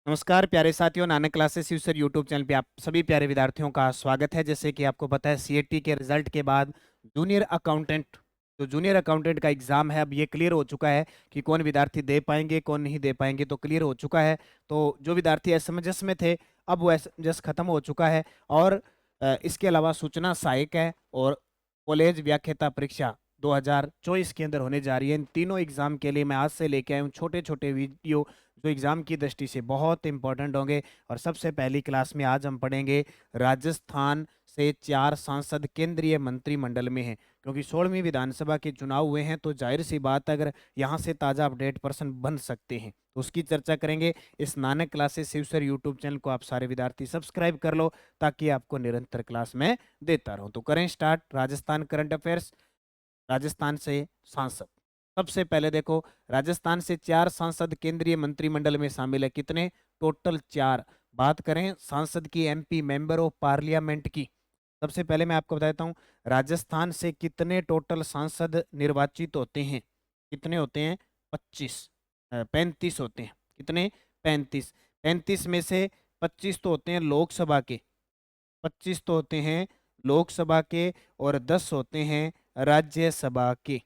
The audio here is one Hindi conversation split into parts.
नमस्कार प्यारे साथियों, Nanak classes user YouTube channel पे आप सभी प्यारे विद्यार्थियों का स्वागत है। जैसे कि आपको पता है, सीएटी के रिजल्ट के बाद जूनियर अकाउंटेंट का एग्जाम है, अब ये क्लियर हो चुका है कि कौन विद्यार्थी दे पाएंगे कौन नहीं दे पाएंगे। तो क्लियर हो चुका है। तो जो विद्यार्थी एसएमएस में थे, अब वो एसएमएस खत्म हो चुका है। और इसके अलावा सूचना सहायक है और कॉलेज व्याख्याता परीक्षा 2024 के अंदर होने जा रही है। इन तीनों एग्जाम के लिए मैं आज से लेके आया हूँ छोटे छोटे वीडियो, जो एग्जाम की दृष्टि से बहुत इंपॉर्टेंट होंगे। और सबसे पहली क्लास में आज हम पढ़ेंगे राजस्थान से 4 सांसद केंद्रीय मंत्रिमंडल में हैं। क्योंकि 16वीं विधानसभा के चुनाव हुए हैं, तो जाहिर सी बात है, अगर यहाँ से ताज़ा अपडेट पर्सन बन सकते हैं तो उसकी चर्चा करेंगे। इस नानक क्लासेस शिवसर यूट्यूब चैनल को आप सारे विद्यार्थी सब्सक्राइब कर लो, ताकि आपको निरंतर क्लास में देता रहूं। तो करें start. Rajasthan current affairs, Rajasthan से सांसद। सबसे पहले देखो, राजस्थान से 4 सांसद केंद्रीय मंत्रिमंडल में शामिल है। कितने? टोटल 4। बात करें सांसद की, एमपी मेंबर ऑफ पार्लियामेंट की, सबसे पहले मैं आपको बता देता हूं राजस्थान से कितने टोटल सांसद निर्वाचित होते हैं। कितने होते हैं? 35 होते हैं। कितने? 35। 35 में से 25 तो होते हैं लोकसभा के, 25 तो होते हैं लोकसभा के, और 10 होते हैं राज्यसभा के।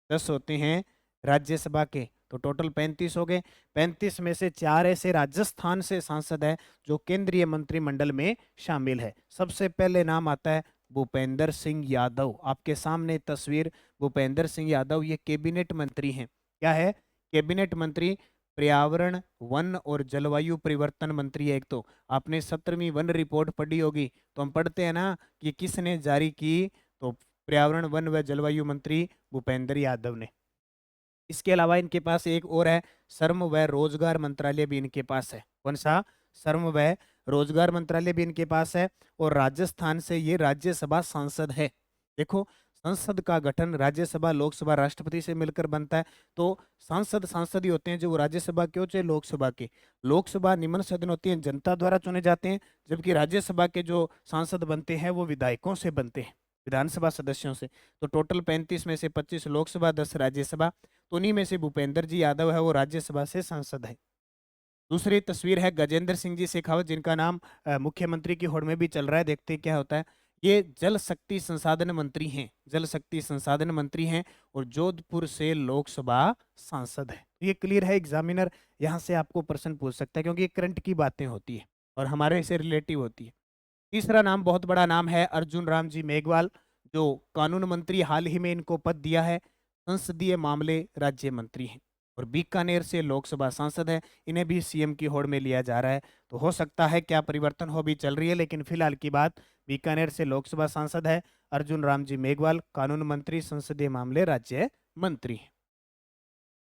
10 होते हैं राज्यसभा के, तो टोटल 35 हो गए। 35 में से 4 ऐसे राजस्थान से सांसद है जो केंद्रीय मंत्रिमंडल में शामिल है। सबसे पहले नाम आता है भूपेंद्र सिंह यादव। आपके सामने तस्वीर, भूपेंद्र सिंह यादव ये कैबिनेट मंत्री हैं। क्या है? कैबिनेट मंत्री। पर्यावरण, वन और जलवायु परिवर्तन मंत्री है। एक तो आपने 17वीं वन रिपोर्ट पढ़ी होगी, तो हम पढ़ते हैं ना कि किसने जारी की, तो पर्यावरण, वन व जलवायु मंत्री भूपेंद्र यादव ने। इसके अलावा इनके पास एक और है, श्रम व रोजगार मंत्रालय भी इनके पास है। कौन सा? श्रम व रोजगार मंत्रालय भी इनके पास है। और राजस्थान से ये राज्यसभा सांसद है। देखो, संसद का गठन राज्यसभा, लोकसभा, राष्ट्रपति से मिलकर बनता है। तो सांसद सांसद ही होते हैं, जो वो राज्यसभा के हो चाहे लोकसभा के। लोकसभा निम्न सदन होती है, जनता द्वारा चुने जाते हैं। जबकि राज्यसभा के जो सांसद बनते हैं वो विधायकों से बनते हैं, विधानसभा सदस्यों से। तो टोटल 35 में से 25 लोकसभा, 10 राज्यसभा। तो उन्हीं में से भूपेंद्र जी यादव है, वो राज्यसभा से सांसद है। दूसरी तस्वीर है गजेंद्र सिंह जी शेखावत, जिनका नाम मुख्यमंत्री की होड़ में भी चल रहा है। देखते हैं क्या होता है। ये जल शक्ति संसाधन मंत्री हैं, जल शक्ति संसाधन मंत्री हैं, और जोधपुर से लोकसभा सांसद है। ये क्लियर है। एग्जामिनर यहाँ से आपको प्रश्न पूछ सकता है, क्योंकि ये करंट की बातें होती है और हमारे से रिलेटिव होती है। तीसरा नाम बहुत बड़ा नाम है, अर्जुन राम जी मेघवाल, जो कानून मंत्री, हाल ही में इनको पद दिया है। संसदीय मामले राज्य मंत्री हैं और बीकानेर से लोकसभा सांसद है। इन्हें भी सीएम की होड़ में लिया जा रहा है। तो हो सकता है क्या परिवर्तन हो, भी चल रही है, लेकिन फिलहाल की बात, बीकानेर से लोकसभा सांसद है अर्जुन राम जी मेघवाल, कानून मंत्री, संसदीय मामले राज्य मंत्री हैं।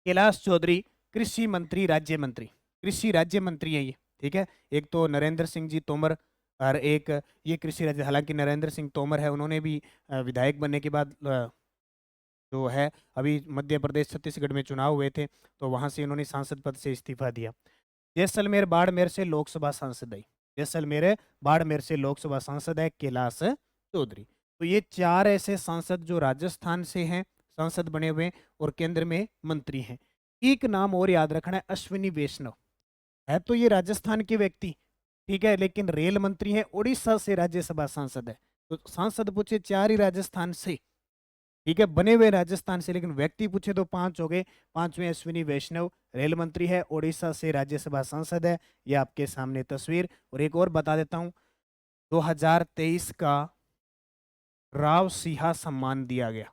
कैलाश चौधरी, कृषि मंत्री राज्य मंत्री, कृषि राज्य मंत्री है ये। ठीक है। एक तो नरेंद्र सिंह जी तोमर, और एक ये कृषि राज्य, हालांकि नरेंद्र सिंह तोमर है, उन्होंने भी विधायक बनने के बाद जो है, अभी मध्य प्रदेश छत्तीसगढ़ में चुनाव हुए थे, तो वहां से इन्होंने सांसद पद से इस्तीफा दिया। जैसलमेर बाड़मेर से लोकसभा सांसद है, जैसलमेर बाड़मेर से लोकसभा सांसद है कैलाश चौधरी। तो ये 4 ऐसे सांसद जो राजस्थान से हैं, सांसद बने हुए और केंद्र में मंत्री हैं। एक नाम और याद रखना है, अश्विनी वैष्णव। है तो ये राजस्थान के व्यक्ति, ठीक है, लेकिन रेल मंत्री है, उड़ीसा से राज्यसभा सांसद है। तो सांसद पूछे 4 ही राजस्थान से, ठीक है, बने हुए राजस्थान से, लेकिन व्यक्ति पूछे तो 5 हो गए। 5वें अश्विनी वैष्णव, रेल मंत्री है, उड़ीसा से राज्यसभा सांसद है। ये आपके सामने तस्वीर। और एक और बता देता हूं, 2023 का राव सिंहा सम्मान दिया गया,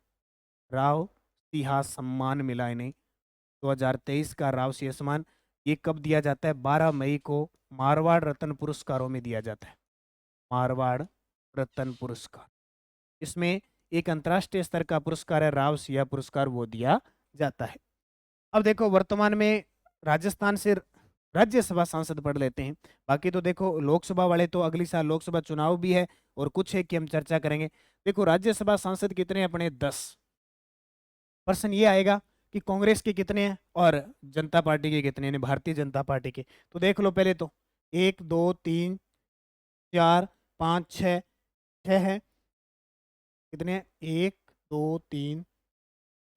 राव सिंहा सम्मान मिला इन्हें। 2023 का राव सिंहा सम्मान, ये कब दिया जाता है? 12 मई को मारवाड़ रत्न पुरस्कारों में दिया जाता है, मारवाड़ रत्न पुरस्कार। इसमें एक अंतर्राष्ट्रीय स्तर का पुरस्कार है, राव सिंहा पुरस्कार, वो दिया जाता है। अब देखो, वर्तमान में राजस्थान से राज्यसभा सांसद पढ़ लेते हैं। बाकी तो देखो, लोकसभा वाले तो अगली साल लोकसभा चुनाव भी है, और कुछ है कि हम चर्चा करेंगे। देखो, राज्यसभा सांसद कितने हैं अपने? 10। प्रश्न ये आएगा कि कांग्रेस के कितने हैं और जनता पार्टी के कितने हैं, भारतीय जनता पार्टी के। तो देख लो पहले तो, 1 2 3 4 5 6, 6 है। कितने हैं? 1 2 3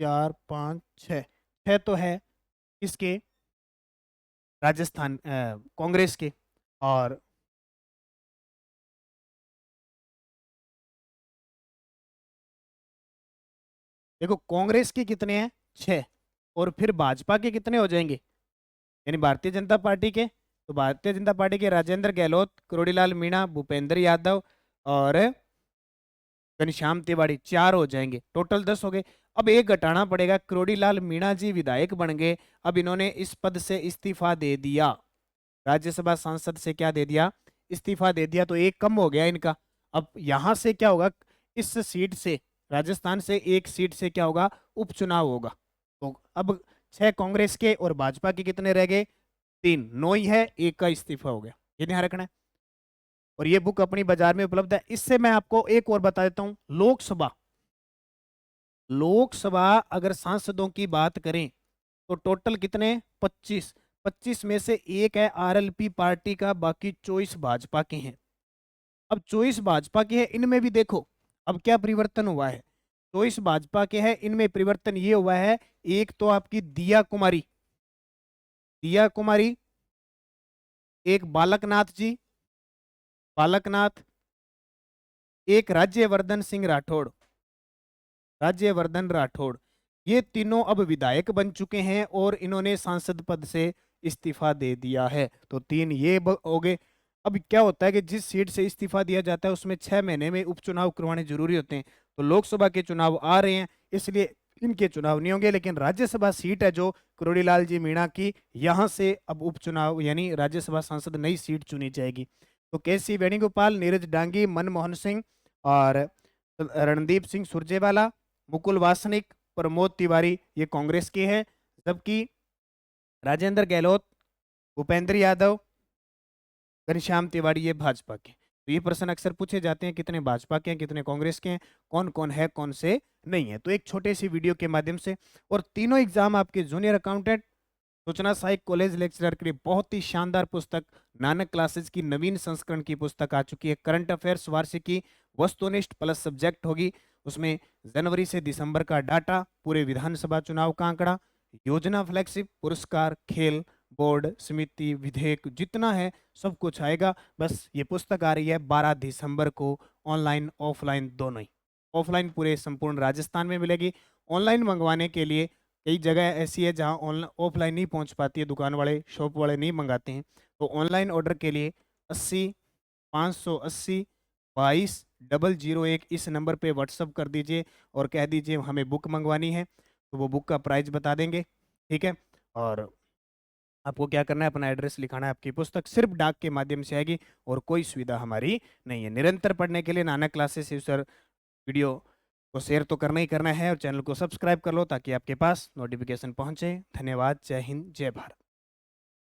4 5 6, 6 तो है। किसके? राजस्थान कांग्रेस के। और देखो कांग्रेस के कितने हैं, 6। और फिर भाजपा के कितने हो जाएंगे, यानी भारतीय जनता पार्टी के, तो भारतीय जनता पार्टी के राजेंद्र गहलोत, करोड़ीलाल मीणा, भूपेंद्र यादव और घनश्याम तिवाड़ी, 4 हो जाएंगे, टोटल 10 हो गए। अब एक घटाना पड़ेगा, करोड़ीलाल मीणा जी विधायक बन गए, अब इन्होंने इस पद से इस्तीफा दे दिया, राज्यसभा सांसद से क्या दे दिया, इस्तीफा दे दिया, तो एक कम हो गया इनका। अब यहां से क्या होगा, इस सीट से, राजस्थान से एक सीट से क्या होगा, उपचुनाव होगा। तो अब 6 कांग्रेस के और भाजपा के कितने रह गए, 3, 9 ही है, एक का इस्तीफा हो गया, ये ध्यान रखना है। और ये बुक अपनी बाजार में उपलब्ध है। इससे मैं आपको एक और बता देता हूं, लोकसभा, लोकसभा अगर सांसदों की बात करें तो टोटल कितने, 25। 25 में से एक है आरएलपी पार्टी का, बाकी 24 भाजपा के हैं। अब 24 भाजपा के हैं, इनमें भी देखो अब क्या परिवर्तन हुआ है, 24 भाजपा के हैं, इनमें परिवर्तन ये हुआ है, एक तो आपकी दिया कुमारी, दिया कुमारी, एक बालकनाथ जी, बालकनाथ, एक राज्यवर्धन सिंह राठौड़, राज्यवर्धन राठौड़, ये तीनों अब विधायक बन चुके हैं और इन्होंने सांसद पद से इस्तीफा दे दिया है, तो 3 ये हो गए। अब क्या होता है कि जिस सीट से इस्तीफा दिया जाता है उसमें 6 महीने में उपचुनाव करवाने जरूरी होते हैं, तो लोकसभा के चुनाव आ रहे हैं इसलिए इनके चुनाव नहीं होंगे, लेकिन राज्यसभा सीट है जो करोड़ीलाल जी मीणा की, यहाँ से अब उपचुनाव यानी राज्यसभा सांसद नई सीट चुनी जाएगी। तो केसी वेणुगोपाल, नीरज डांगी, मनमोहन सिंह और रणदीप सिंह सुरजेवाला, मुकुल वासनिक, प्रमोद तिवारी, ये कांग्रेस के हैं, जबकि राजेंद्र गहलोत, भूपेंद्र यादव, घनश्याम तिवाड़ी ये भाजपा के। तो ये प्रश्न अक्सर पूछे जाते हैं, कितने भाजपा के हैं, कितने कांग्रेस के हैं, कौन कौन है, कौन से नहीं है। तो एक छोटे सी वीडियो के माध्यम से, और तीनों एग्जाम आपके जूनियर अकाउंटेंट, सूचना सहायक, कॉलेज लेक्चरर के लिए बहुत ही शानदार पुस्तक, नानक क्लासेस की नवीन संस्करण की पुस्तक आ चुकी है। करंट अफेयर्स वार्षिकी, वस्तुनिष्ठ प्लस सब्जेक्ट होगी, उसमें जनवरी से दिसंबर का डाटा, पूरे विधानसभा चुनाव का आंकड़ा, योजना, फ्लैगशिप, पुरस्कार, खेल, बोर्ड, समिति, विधेयक, जितना है सब कुछ आएगा। बस ये पुस्तक आ रही है 12 दिसंबर को, ऑनलाइन ऑफलाइन दोनों ही। ऑफलाइन पूरे संपूर्ण राजस्थान में मिलेगी, ऑनलाइन मंगवाने के लिए कई जगह ऐसी है जहां ऑनलाइन ऑफलाइन नहीं पहुंच पाती है, दुकान वाले, शॉप वाले नहीं मंगाते हैं, तो ऑनलाइन ऑर्डर के लिए 80 580 22 001 इस नंबर पे व्हाट्सअप कर दीजिए और कह दीजिए हमें बुक मंगवानी है, तो वो बुक का प्राइस बता देंगे, ठीक है। और आपको क्या करना है, अपना एड्रेस लिखाना है, आपकी पुस्तक सिर्फ डाक के माध्यम से आएगी और कोई सुविधा हमारी नहीं है। निरंतर पढ़ने के लिए नानक क्लासेस यूजर वीडियो को शेयर तो करना ही करना है, और चैनल को सब्सक्राइब कर लो ताकि आपके पास नोटिफिकेशन पहुंचे। धन्यवाद, जय हिंद, जय भारत।